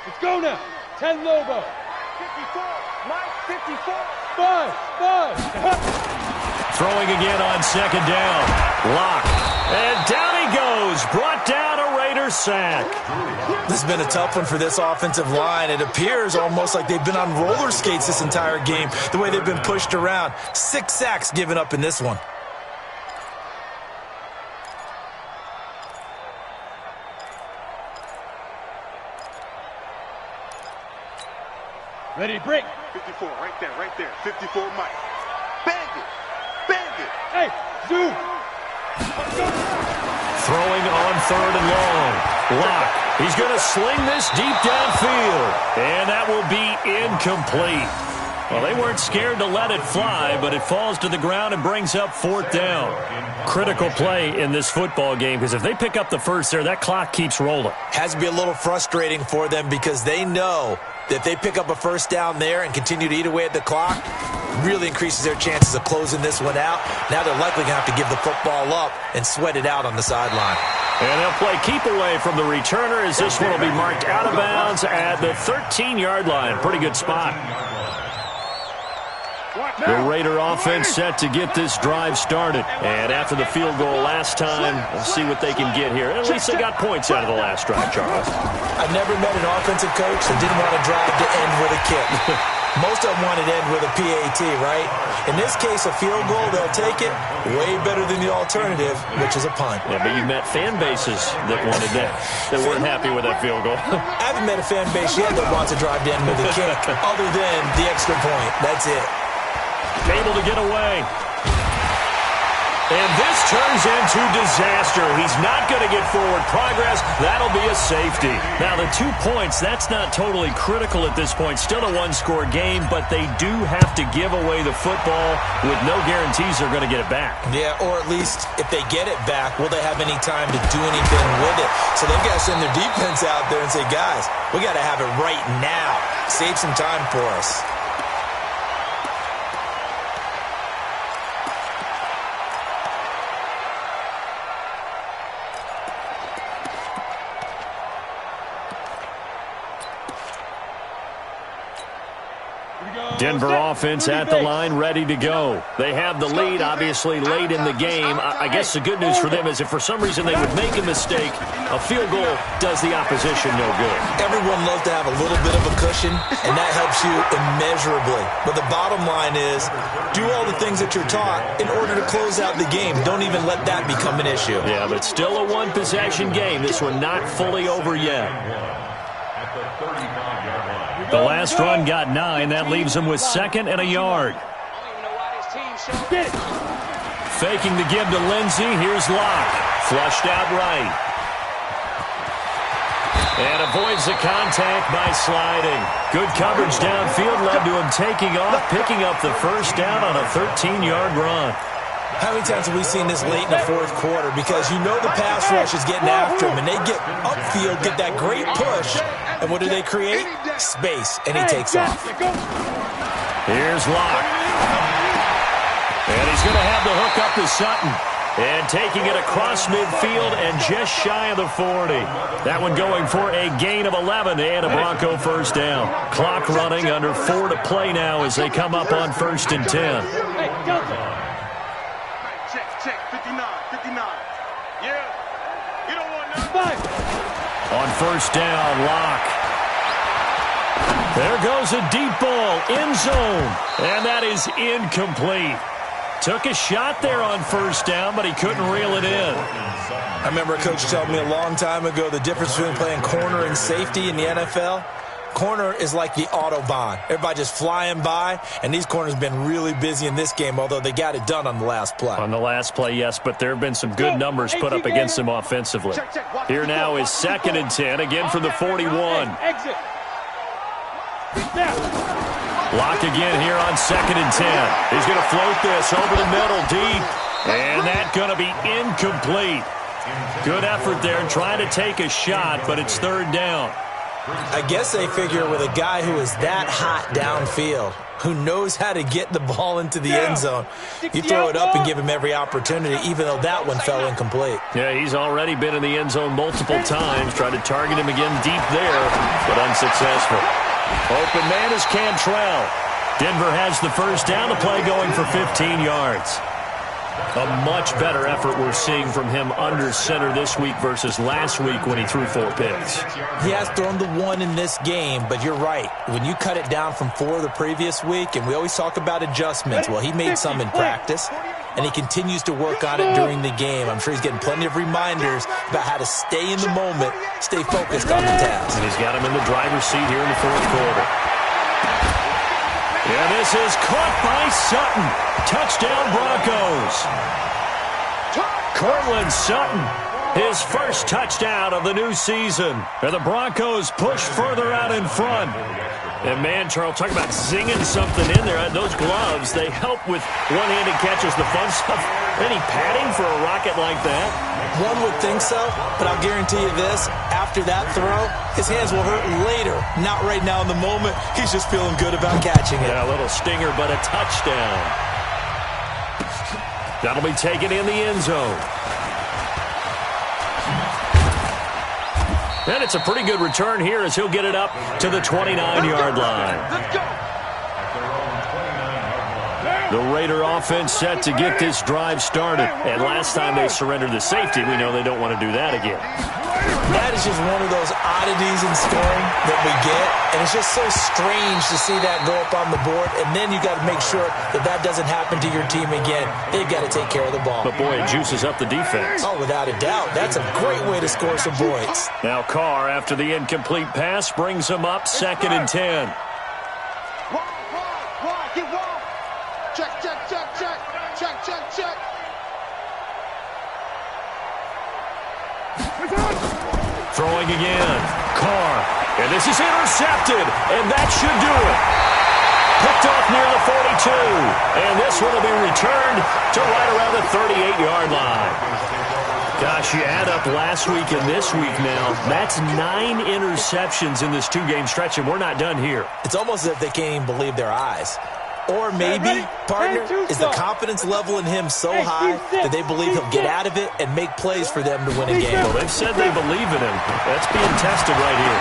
Let's go now. 10 Lobo. 54. Mike, 54. 5. Throwing again on second down. Locke. And down he goes. Brought down a Raider sack. This has been a tough one for this offensive line. It appears almost like they've been on roller skates this entire game, the way they've been pushed around. 6 sacks given up in this one. Ready, break. 54, right there. 54, Mike. Bang it. Hey, zoom. Throwing on 3rd and long. Locke. He's going to sling this deep downfield. And that will be incomplete. Well, they weren't scared to let it fly, but it falls to the ground and brings up 4th down. Critical play in this football game, because if they pick up the first there, that clock keeps rolling. Has to be a little frustrating for them because they know that if they pick up a first down there and continue to eat away at the clock, really increases their chances of closing this one out. Now they're likely going to have to give the football up and sweat it out on the sideline. And they'll play keep away from the returner as this one will be marked out of bounds at the 13-yard line. Pretty good spot. The Raider offense set to get this drive started. And after the field goal last time, we'll see what they can get here. At least they got points out of the last drive, Charles. I've never met an offensive coach that didn't want to drive to end with a kick. Most of them want to end with a PAT, right? In this case, a field goal, they'll take it. Way better than the alternative, which is a punt. Yeah, but you met fan bases that wanted that weren't happy with that field goal. I haven't met a fan base yet that wants to drive to end with a kick, other than the extra point. That's it. Able to get away. And this turns into disaster. He's not going to get forward progress. That'll be a safety. Now, the 2 points, that's not totally critical at this point. Still a one-score game, but they do have to give away the football with no guarantees they're going to get it back. Yeah, or at least if they get it back, will they have any time to do anything with it? So they've got to send their defense out there and say, guys, we got to have it right now. Save some time for us. Denver offense at the line, ready to go. They have the lead, obviously, late in the game. I guess the good news for them is if for some reason they would make a mistake, a field goal does the opposition no good. Everyone loves to have a little bit of a cushion, and that helps you immeasurably. But the bottom line is, do all the things that you're taught in order to close out the game. Don't even let that become an issue. Yeah, but still a one-possession game. This one not fully over yet. At the 35-yard line. The last run got 9. That leaves him with 2nd and a yard. Faking the give to Lindsey. Here's Locke. Flushed out right. And avoids the contact by sliding. Good coverage downfield led to him taking off, picking up the first down on a 13-yard run. How many times have we seen this late in the fourth quarter? Because you know the pass rush is getting after him, and they get upfield, get that great push, and what do they create? Space, and he takes off. Here's Locke. And he's going to have the hook up to Sutton. And taking it across midfield and just shy of the 40. That one going for a gain of 11 and a Bronco first down. Clock running, under 4 to play now as they come up on 1st and 10. Check, 59. Yeah. You don't want nothing. On 1st down, Locke. There goes a deep ball, end zone. And that is incomplete. Took a shot there on 1st down, but he couldn't reel it in. I remember a coach told me a long time ago the difference between playing corner and safety in the NFL. Corner is like the Autobahn. Everybody just flying by, and these corners have been really busy in this game, although they got it done on the last play. On the last play, yes, but there have been some good numbers put up against them offensively. Here now is 2nd and 10, again from the 41. Exit. Lock again here on 2nd and 10. He's going to float this over the middle deep, and that's going to be incomplete. Good effort there trying to take a shot, but it's 3rd down. I guess they figure with a guy who is that hot downfield, who knows how to get the ball into the end zone, you throw it up and give him every opportunity, even though that one fell incomplete. Yeah, he's already been in the end zone multiple times. Tried to target him again deep there, but unsuccessful. Open man is Cantrell. Denver has the first down. The play going for 15 yards. A much better effort we're seeing from him under center this week versus last week when he threw 4 picks. He has thrown the 1 in this game, but you're right. When you cut it down from 4 the previous week, and we always talk about adjustments, well, he made some in practice, and he continues to work on it during the game. I'm sure he's getting plenty of reminders about how to stay in the moment, stay focused on the task. And he's got him in the driver's seat here in the 4th quarter. Yeah, this is caught by Sutton. Touchdown, Broncos. Cortland Sutton, his first touchdown of the new season. And the Broncos push further out in front. And, man, Charles, talk about zinging something in there. Those gloves, they help with one-handed catches, the fun stuff. Any padding for a rocket like that? One would think so, but I'll guarantee you this. After that throw, his hands will hurt later. Not right now in the moment. He's just feeling good about catching it. Yeah, a little stinger, but a touchdown. That'll be taken in the end zone. And it's a pretty good return here as he'll get it up to the 29-yard line. Let's go. The Raider offense set to get this drive started. And last time they surrendered the safety, we know they don't want to do that again. That is just one of those oddities in scoring that we get, and it's just so strange to see that go up on the board, and then you got to make sure that that doesn't happen to your team again. They've got to take care of the ball. But, boy, it juices up the defense. Oh, without a doubt. That's a great way to score some points. Now Carr, after the incomplete pass, brings him up 2nd and 10. Wide, get wide. Check. Throwing again. Carr. And this is intercepted. And that should do it. Picked off near the 42. And this one will be returned to right around the 38-yard line. Gosh, you add up last week and this week now. That's 9 interceptions in this 2-game stretch, and we're not done here. It's almost as if they can't even believe their eyes. Or maybe, partner, is the confidence level in him so high that they believe he'll get out of it and make plays for them to win a game. Well, they've said they believe in him. That's being tested right here.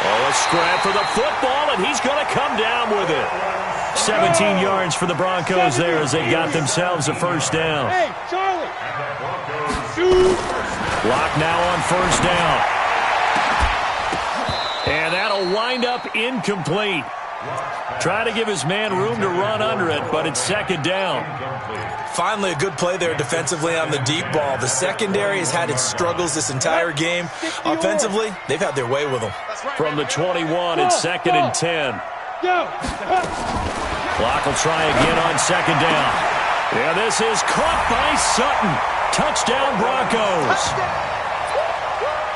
Oh, a scrap for the football, and he's going to come down with it. 17 yards for the Broncos there as they got themselves a first down. Hey, Charlie. Clock now on first down. And that'll wind up incomplete. Try to give his man room to run under it, but it's second down. Finally, a good play there defensively on the deep ball. The secondary has had its struggles this entire game. Offensively, they've had their way with them. From the 21, it's second and 10. Clock will try again on second down. Yeah, this is caught by Sutton. Touchdown, Broncos.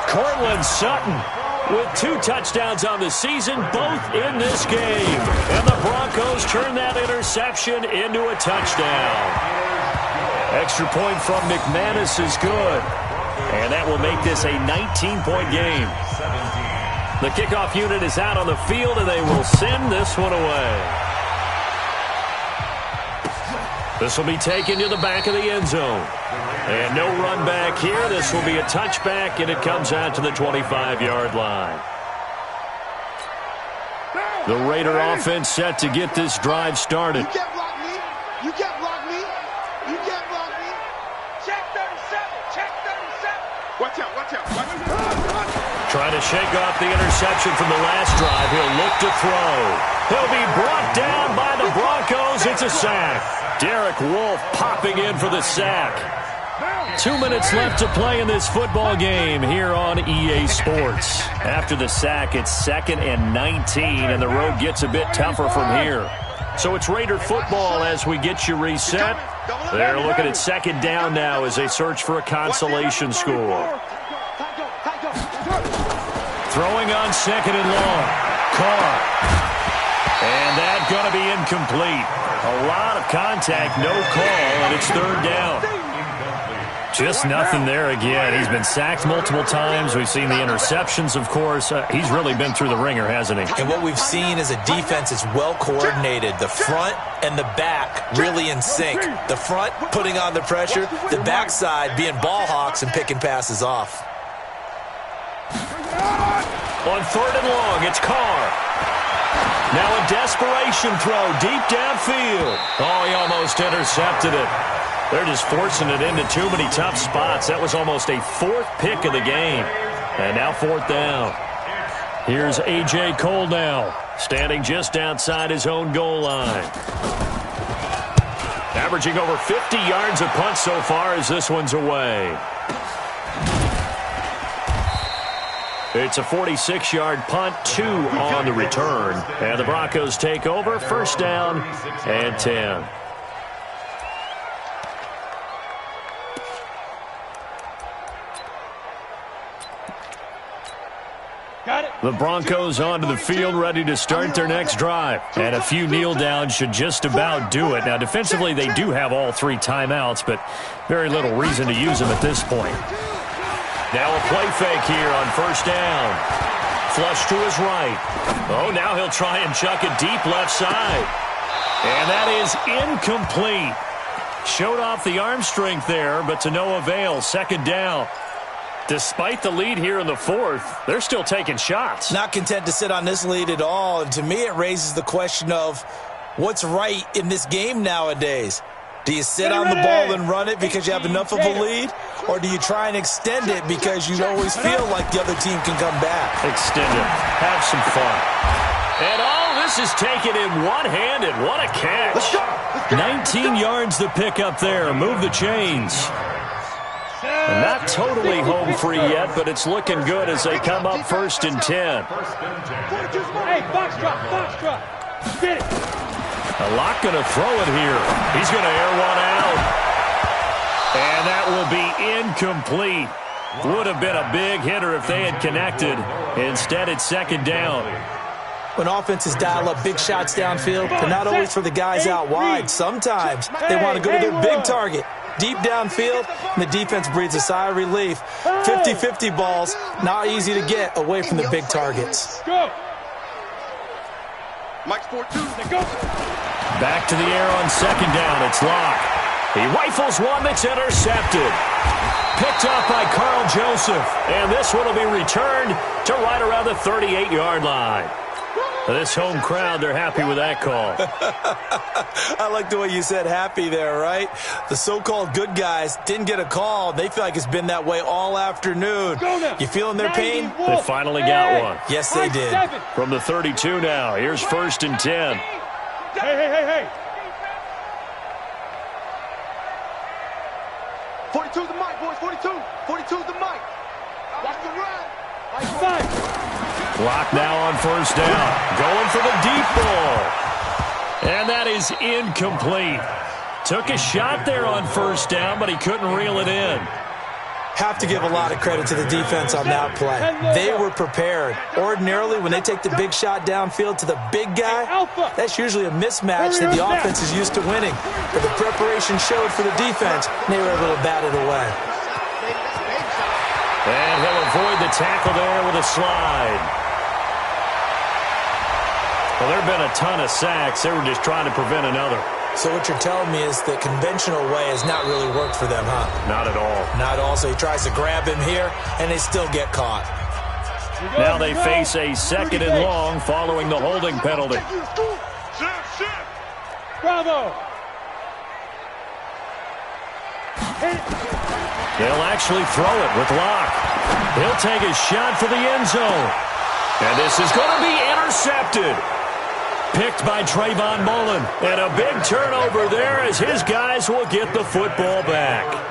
Cortland Sutton with 2 touchdowns on the season, both in this game. And the Broncos turn that interception into a touchdown. Extra point from McManus is good. And that will make this a 19-point game. The kickoff unit is out on the field, and they will send this one away. This will be taken to the back of the end zone. And no run back here. This will be a touchback, and it comes out to the 25-yard line. The Raider offense set to get this drive started. You can't block me. You can't block me. You can't block me. Check 37. Check 37. Watch out. Watch out. Watch out. Trying to shake off the interception from the last drive. He'll look to throw. He'll be brought down by the Broncos. It's a sack. Derek Wolfe popping in for the sack. 2 minutes left to play in this football game here on EA Sports. After the sack, it's second and 19, and the road gets a bit tougher from here. So it's Raider football as we get you reset. They're looking at second down now as they search for a consolation score. Throwing on second and long. Carr. And that's going to be incomplete. A lot of contact, no call, and it's third down. Just nothing there again. He's been sacked multiple times. We've seen the interceptions, of course. He's really been through the ringer, hasn't he? And what we've seen is a defense that's well coordinated. The front and the back really in sync. The front putting on the pressure, the backside being ball hawks and picking passes off. On third and long, it's Carr. Now a desperation throw deep downfield. Oh, he almost intercepted it. They're just forcing it into too many tough spots. That was almost a 4th pick of the game. And now 4th down. Here's A.J. Cole now, standing just outside his own goal line. Averaging over 50 yards a punt so far as this one's away. It's a 46-yard punt, 2 on the return. And the Broncos take over, first down and 10. The Broncos onto the field, ready to start their next drive. And a few kneel downs should just about do it. Now, defensively, they do have all 3 timeouts, but very little reason to use them at this point. Now a play fake here on first down. Flush to his right. Oh, now he'll try and chuck it deep left side. And that is incomplete. Showed off the arm strength there, but to no avail. Second down. Despite the lead here in the 4th, they're still taking shots. Not content to sit on this lead at all. And to me, it raises the question of what's right in this game nowadays. Do you sit on the ball and run it because you have enough of a lead? Or do you try and extend it because you always feel like the other team can come back? Extend it. Have some fun. And all this is taken in one-handed. What a catch. 19 yards to pick up there. Move the chains. And not totally home free yet, but it's looking good as they come up first and 10. Hey, box drop. Get it. A lot going to throw it here. He's going to air one out. And that will be incomplete. Would have been a big hitter if they had connected. Instead, it's second down. When offenses dial up big shots downfield, they're not always for the guys out wide. Sometimes they want to go to their big target. Deep downfield, and the defense breathes a sigh of relief. 50-50 balls, not easy to get away from the big targets. Go. Mike's 4-2. Go. Back to the air on second down. It's Locke. He rifles one that's intercepted. Picked up by Carl Joseph. And this one will be returned to right around the 38-yard line. This home crowd, they're happy with that call. I like the way you said happy there, right? The so-called good guys didn't get a call. They feel like it's been that way all afternoon. You feeling their pain? They finally got one. Yes, they did. From the 32 now, here's 1st and 10. Hey. 42's the mic, boys. 42. 42's the mic. Watch the run. Clock now on 1st down. Going for the deep ball. And that is incomplete. Took a shot there on 1st down, but he couldn't reel it in. Have to give a lot of credit to the defense on that play. They were prepared. Ordinarily, when they take the big shot downfield to the big guy, that's usually a mismatch that the offense is used to winning. But the preparation showed for the defense, and they were able to bat it away. And he'll avoid the tackle there with a slide. Well, there have been a ton of sacks. They were just trying to prevent another. So what you're telling me is the conventional way has not really worked for them, huh? Not at all. Not at all. So he tries to grab him here, and they still get caught. Now they face a 2nd and long following the holding penalty. Bravo. They'll actually throw it with Locke. He'll take a shot for the end zone. And this is going to be intercepted. Picked by Trayvon Mullen. And a big turnover there as his guys will get the football back.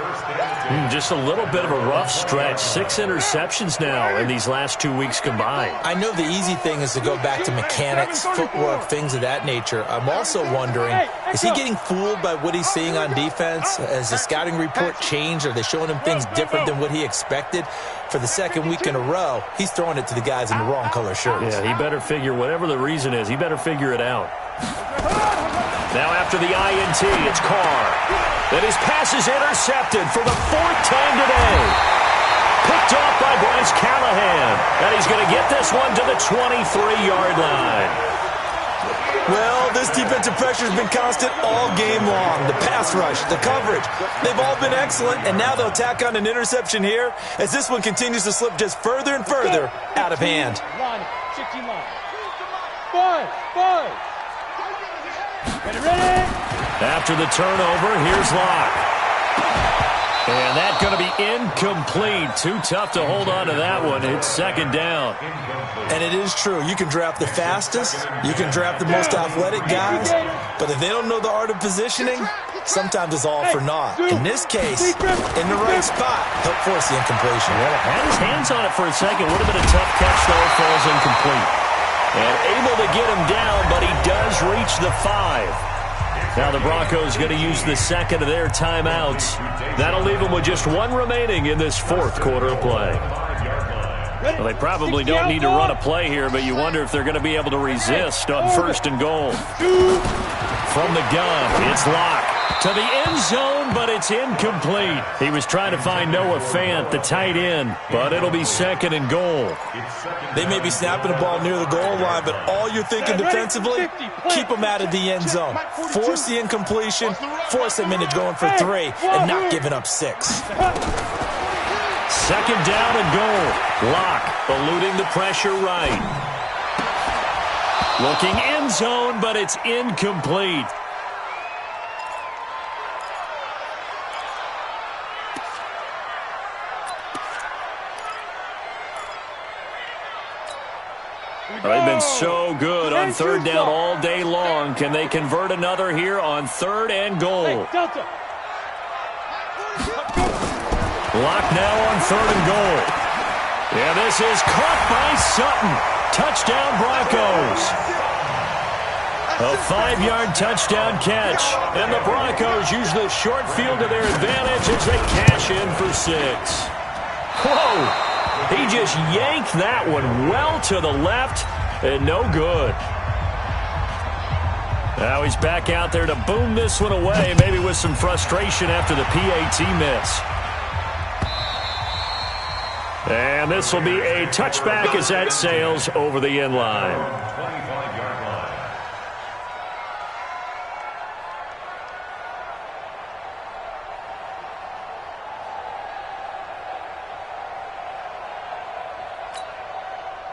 Just a little bit of a rough stretch. 6 interceptions now in these last 2 weeks combined. I know the easy thing is to go back to mechanics, footwork, things of that nature. I'm also wondering, is he getting fooled by what he's seeing on defense? Has the scouting report changed? Are they showing him things different than what he expected? For the 2nd week in a row, he's throwing it to the guys in the wrong color shirts. Yeah, he better figure, whatever the reason is, he better figure it out. Now after the INT, it's Carr. And his pass is intercepted for the 4th time today. Picked off by Bryce Callahan. And he's going to get this one to the 23-yard line. Well, this defensive pressure has been constant all game long. The pass rush, the coverage, they've all been excellent, and now they'll tack on an interception here as this one continues to slip just further and further out of hand. Line, 16 line. Five. Ready? After the turnover, here's Locke. And that's going to be incomplete. Too tough to hold on to that one. It's 2nd down. And it is true. You can draft the fastest. You can draft the most athletic guys. But if they don't know the art of positioning, sometimes it's all for naught. In this case, in the right spot, he'll force the incompletion. Well, had his hands on it for a second. Would have been a tough catch, though. Falls incomplete. And able to get him down, but he does reach the 5. Now the Broncos going to use the 2nd of their timeouts. That'll leave them with just 1 remaining in this 4th quarter of play. Well, they probably don't need to run a play here, but you wonder if they're going to be able to resist on 1st and goal. From the gun, it's Locke. To the end zone, but it's incomplete. He was trying to find Noah Fant, the tight end, but it'll be 2nd and goal. They may be snapping the ball near the goal line, but all you're thinking defensively, keep them out of the end zone. Force the incompletion, force them into going for 3, and not giving up 6. 2nd down and goal. Locke eluding the pressure right. Looking end zone, but it's incomplete. They've been so good on 3rd down all day long. Can they convert another here on 3rd and goal? Delta. Locked now on 3rd and goal. Yeah, this is caught by Sutton. Touchdown Broncos. A 5-yard touchdown catch. And the Broncos use the short field to their advantage as they cash in for 6. Whoa! He just yanked that one well to the left and no good. Now he's back out there to boom this one away, maybe with some frustration after the PAT miss. And this will be a touchback as that sails over the end line. 25-yard line.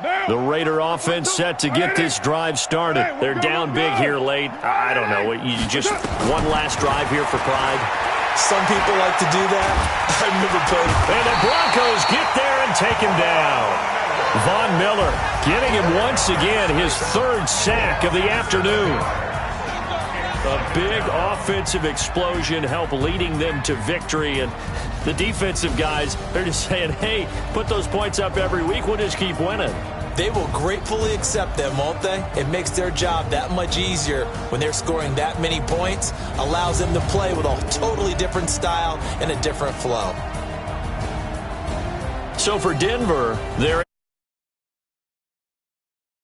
Now The Raider offense set to get this drive started. They're down big here late. I don't know. You just one last drive here for pride. Some people like to do that. I've never played. And the Broncos get there and take him down. Von Miller getting him once again his third sack of the afternoon. A big offensive explosion helped leading them to victory. And the defensive guys, they're just saying, hey, put those points up every week. We'll just keep winning. They will gratefully accept them, won't they? It makes their job that much easier when they're scoring that many points. Allows them to play with a totally different style and a different flow. So for Denver, they're